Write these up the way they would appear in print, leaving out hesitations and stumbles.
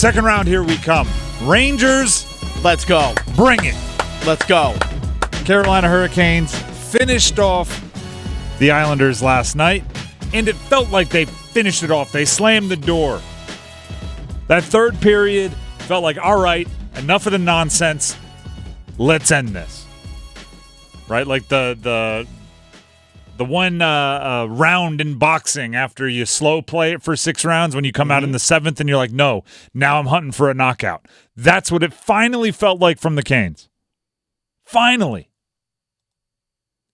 Second round, here we come. Rangers, let's go. Bring it. Let's go. Carolina Hurricanes finished off the Islanders last night, and it felt like they finished it off. They slammed the door. That third period felt like, all right, enough of the nonsense. Let's end this. Right? Like the one round in boxing after you slow play it for 6 rounds, when you come out in the 7th and you're like, no, now I'm hunting for a knockout. That's what it finally felt like from the Canes. Finally.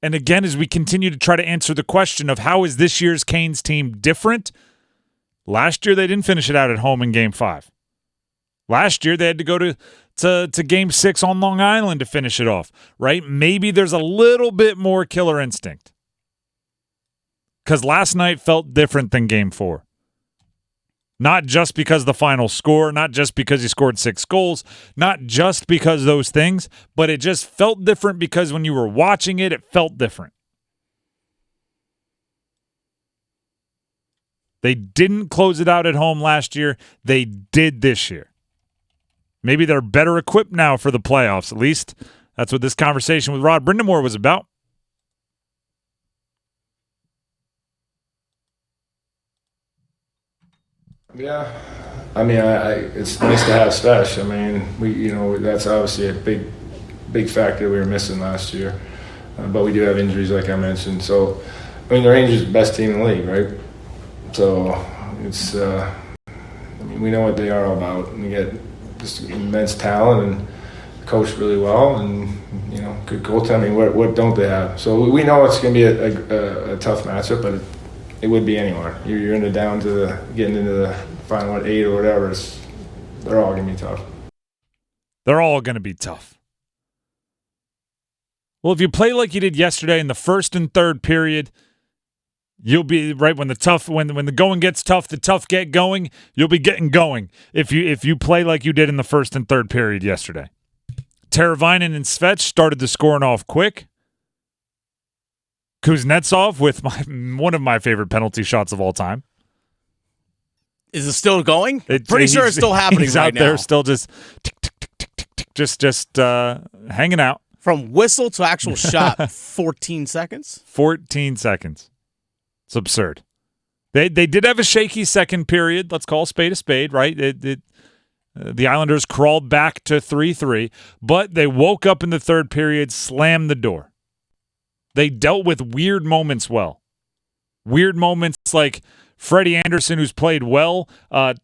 And again, as we continue to try to answer the question of how is this year's Canes team different, last year they didn't finish it out at home in Game 5. Last year they had to go to Game 6 on Long Island to finish it off, right? Maybe there's a little bit more killer instinct. Because last night felt different than Game 4. Not just because the final score, not just because he scored 6 goals, not just because those things, but it just felt different because when you were watching it, it felt different. They didn't close it out at home last year. They did this year. Maybe they're better equipped now for the playoffs. At least that's what this conversation with Rod Brind'amour was about. Yeah, I mean, it's nice to have Spesh. I mean, that's obviously a big factor we were missing last year. But we do have injuries, like I mentioned. So, I mean, the Rangers are the best team in the league, right? So, it's, we know what they are all about. And we get just immense talent and coach really well and, good goaltending. What don't they have? So, we know it's going to be a tough matchup, but it would be anywhere. You're in the getting into the final 8 or whatever. They're all going to be tough. They're all going to be tough. Well, if you play like you did yesterday in the first and third period, you'll be right when the going gets tough, the tough get going. You'll be getting going if you play like you did in the first and third period yesterday. Teravainen and Svetch started the scoring off quick. Kuznetsov with one of my favorite penalty shots of all time. Is it still going? Pretty sure it's still happening he's right out now. there still just tick, tick, tick, tick, tick, tick, just hanging out. From whistle to actual shot, 14 seconds? 14 seconds. It's absurd. They did have a shaky second period. Let's call a spade, right? The Islanders crawled back to 3-3, but they woke up in the third period, slammed the door. They dealt with weird moments well. Weird moments like Freddie Anderson, who's played well,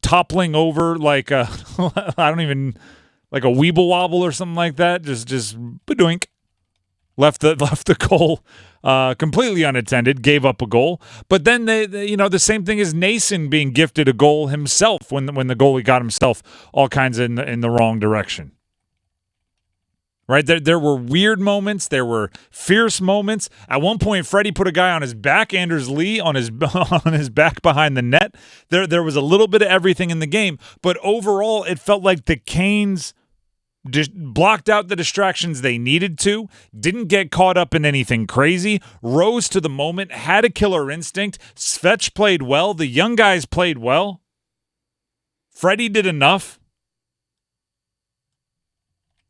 toppling over like a like a weeble wobble or something like that. Just badoink. Left the goal completely unattended, gave up a goal. But then the same thing as Nason being gifted a goal himself when the goalie got himself all kinds in the wrong direction. Right, there were weird moments. There were fierce moments. At one point, Freddie put a guy on his back. Anders Lee on his back behind the net. There was a little bit of everything in the game, but overall, it felt like the Canes blocked out the distractions they needed to. Didn't get caught up in anything crazy. Rose to the moment. Had a killer instinct. Svetch played well. The young guys played well. Freddie did enough.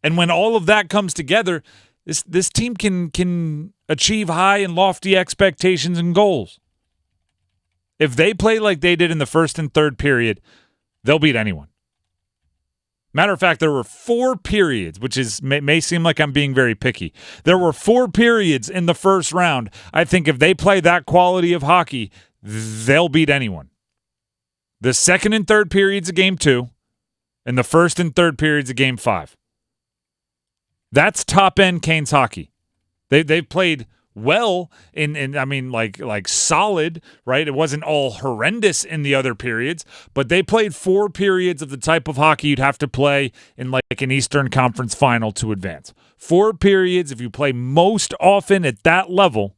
And when all of that comes together, this team can achieve high and lofty expectations and goals. If they play like they did in the first and third period, they'll beat anyone. Matter of fact, there were 4 periods, which may seem like I'm being very picky. There were 4 periods in the first round. I think if they play that quality of hockey, they'll beat anyone. The second and third periods of Game 2, and the first and third periods of Game 5. That's top-end Canes hockey. They've played well like solid, right? It wasn't all horrendous in the other periods, but they played 4 periods of the type of hockey you'd have to play in like an Eastern Conference final to advance. 4 periods, if you play most often at that level,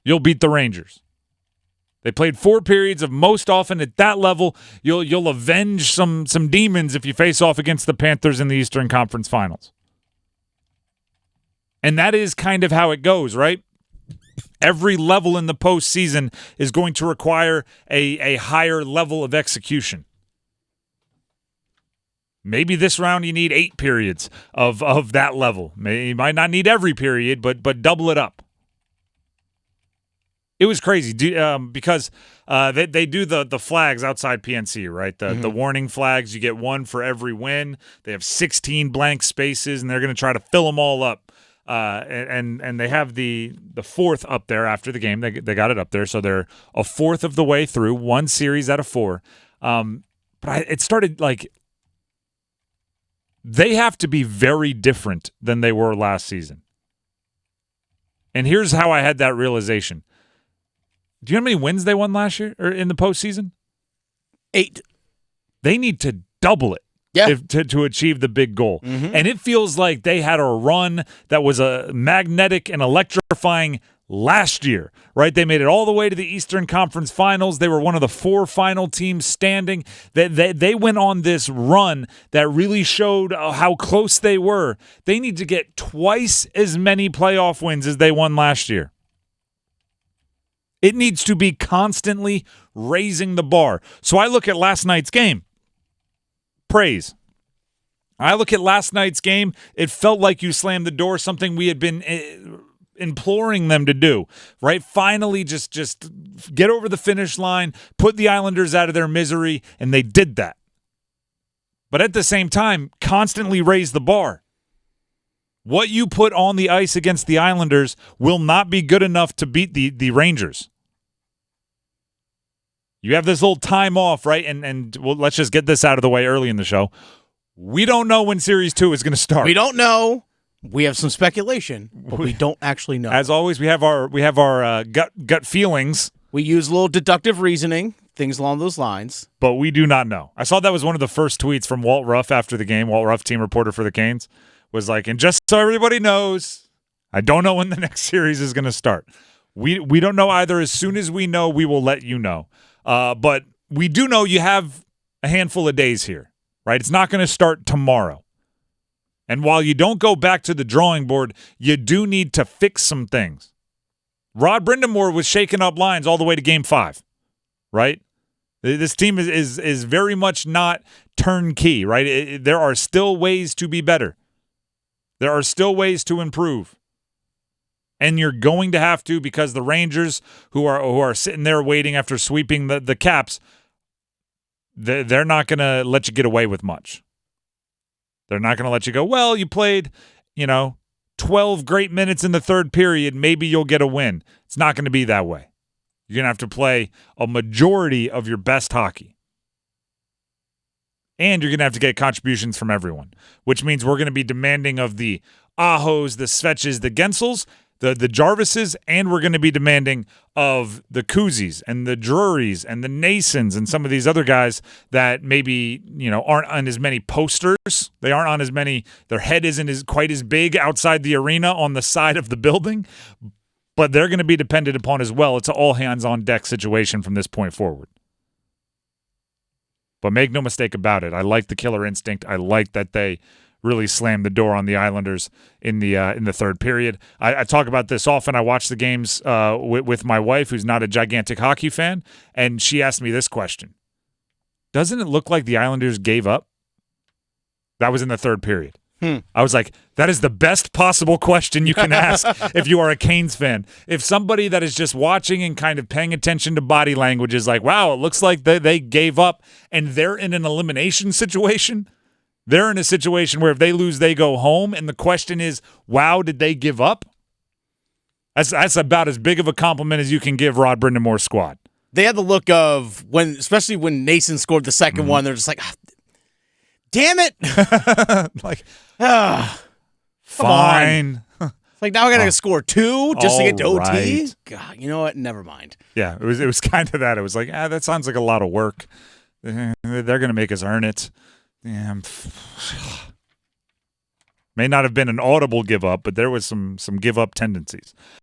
you'll beat the Rangers. They played 4 periods of most often at that level. You'll avenge some demons if you face off against the Panthers in the Eastern Conference Finals. And that is kind of how it goes, right? Every level in the postseason is going to require a higher level of execution. Maybe this round you need 8 periods of that level. You might not need every period, but double it up. It was crazy because they do the flags outside PNC, right? The warning flags. You get one for every win. They have 16 blank spaces, and they're going to try to fill them all up. And they have the fourth up there after the game. They got it up there, so they're a fourth of the way through, one series out of 4. But it started like they have to be very different than they were last season. And here's how I had that realization. Do you know how many wins they won last year or in the postseason? 8. They need to double it. Yeah. To achieve the big goal. And it feels like they had a run that was a magnetic and electrifying last year, right? They made it all the way to the Eastern Conference Finals. They were one of the 4 final teams standing. They went on this run that really showed how close they were. They need to get twice as many playoff wins as they won last year. It needs to be constantly raising the bar. So I look at last night's game. Praise. I look at last night's game. It felt like you slammed the door, something we had been imploring them to do, right? Finally, just get over the finish line, put the Islanders out of their misery, and they did that. But at the same time, constantly raise the bar. What you put on the ice against the Islanders will not be good enough to beat the Rangers. You have this little time off, right? And well, let's just get this out of the way early in the show. We don't know when Series 2 is going to start. We don't know. We have some speculation, but we don't actually know. As always, we have our gut feelings. We use a little deductive reasoning, things along those lines. But we do not know. I saw that was one of the first tweets from Walt Ruff after the game. Walt Ruff, team reporter for the Canes, was like, and just so everybody knows, I don't know when the next series is going to start. We don't know either. As soon as we know, we will let you know. But we do know you have a handful of days here, right? It's not going to start tomorrow. And while you don't go back to the drawing board, you do need to fix some things. Rod Brind'amour was shaking up lines all the way to Game 5, right? This team is very much not turnkey, right? There are still ways to be better. There are still ways to improve. And you're going to have to, because the Rangers, who are sitting there waiting after sweeping the Caps, they're not going to let you get away with much. They're not going to let you go, well, you played, 12 great minutes in the third period. Maybe you'll get a win. It's not going to be that way. You're going to have to play a majority of your best hockey. And you're going to have to get contributions from everyone, which means we're going to be demanding of the Ahos, the Svetches, the Gensels, the Jarvises, and we're going to be demanding of the Kuzis and the Drurys and the Nasons and some of these other guys that maybe, aren't on as many posters. They aren't on as many, their head isn't quite as big outside the arena on the side of the building, but they're going to be depended upon as well. It's an all hands on deck situation from this point forward. But make no mistake about it. I like the killer instinct. I like that they really slammed the door on the Islanders in the third period. I talk about this often. I watch the games with my wife, who's not a gigantic hockey fan, and she asked me this question. Doesn't it look like the Islanders gave up? That was in the third period. I was like, that is the best possible question you can ask if you are a Canes fan. If somebody that is just watching and kind of paying attention to body language is like, wow, it looks like they gave up and they're in an elimination situation. They're in a situation where if they lose, they go home. And the question is, wow, did they give up? That's about as big of a compliment as you can give Rod Brind'amour's squad. They had the look of, especially when Nason scored the second one, they're just like, damn it. Fine. It's like, now I got to score 2 just to get to OT? Right. God, you know what? Never mind. Yeah, it was kind of that. It was like, that sounds like a lot of work. They're going to make us earn it. Damn. May not have been an audible give up, but there was some give up tendencies.